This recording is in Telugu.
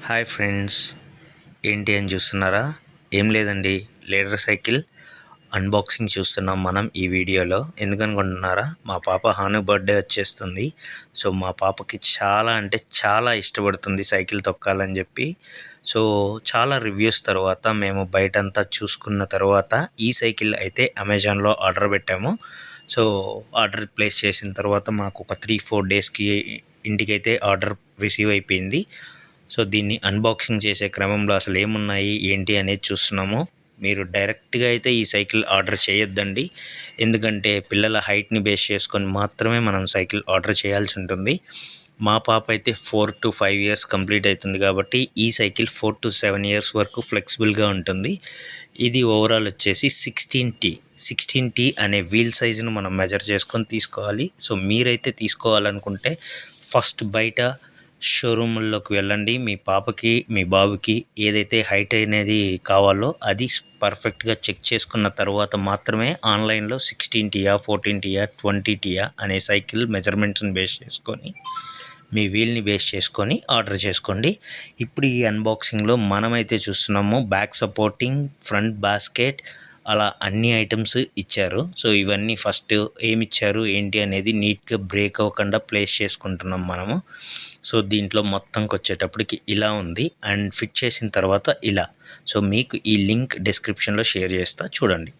హాయ్ ఫ్రెండ్స్, ఏంటి అని చూస్తున్నారా? ఏం లేదండి, లీడర్ సైకిల్ అన్బాక్సింగ్ చూస్తున్నాం మనం ఈ వీడియోలో. ఎందుకనుకుంటున్నారా? మా పాప హాను బర్త్డే వచ్చేస్తుంది. సో మా పాపకి చాలా అంటే చాలా ఇష్టపడుతుంది సైకిల్ తొక్కాలని చెప్పి. సో చాలా రివ్యూస్ తర్వాత మేము బయటంతా చూసుకున్న తర్వాత ఈ సైకిల్ అయితే అమెజాన్లో ఆర్డర్ పెట్టాము. సో ఆర్డర్ ప్లేస్ చేసిన తర్వాత మాకు ఒక 3-4 డేస్కి ఇంటికైతే ఆర్డర్ రిసీవ్ అయిపోయింది. సో దీన్ని అన్బాక్సింగ్ చేసే క్రమంలో అసలు ఏమున్నాయి ఏంటి అనేది చూస్తున్నాము. మీరు డైరెక్ట్గా అయితే ఈ సైకిల్ ఆర్డర్ చేయొద్దండి, ఎందుకంటే పిల్లల హైట్ని బేస్ చేసుకొని మాత్రమే మనం సైకిల్ ఆర్డర్ చేయాల్సి ఉంటుంది. మా పాప అయితే 4 to 5 ఇయర్స్ కంప్లీట్ అవుతుంది కాబట్టి ఈ సైకిల్ 4 to 7 ఇయర్స్ వరకు ఫ్లెక్సిబుల్గా ఉంటుంది. ఇది ఓవరాల్ వచ్చేసి 16T అనే వీల్ సైజును మనం మెజర్ చేసుకొని తీసుకోవాలి. సో మీరైతే తీసుకోవాలనుకుంటే ఫస్ట్ బయట షోరూముల్లోకి వెళ్ళండి. మీ పాపకి మీ బాబుకి ఏదైతే హైట్ అనేది కావాలో అది పర్ఫెక్ట్గా చెక్ చేసుకున్న తర్వాత మాత్రమే ఆన్లైన్లో 16Tయా 14Tయా 20Tయా అనే సైకిల్ మెజర్మెంట్స్ని బేస్ చేసుకొని మీ వీల్ని బేస్ చేసుకొని ఆర్డర్ చేసుకోండి. ఇప్పుడు ఈ అన్బాక్సింగ్లో మనమైతే చూస్తున్నాము బ్యాక్ సపోర్టింగ్, ఫ్రంట్ బాస్కెట్, అలా అన్ని ఐటమ్స్ ఇచ్చారు. సో ఇవన్నీ ఫస్ట్ ఏమి ఇచ్చారు ఏంటి అనేది నీట్గా బ్రేక్ అవ్వకుండా ప్లేస్ చేసుకుంటున్నాం మనము. సో దీంట్లో మొత్తంకి వచ్చేటప్పటికి ఇలా ఉంది అండ్ ఫిట్ చేసిన తర్వాత ఇలా. సో మీకు ఈ లింక్ డిస్క్రిప్షన్లో షేర్ చేస్తా, చూడండి.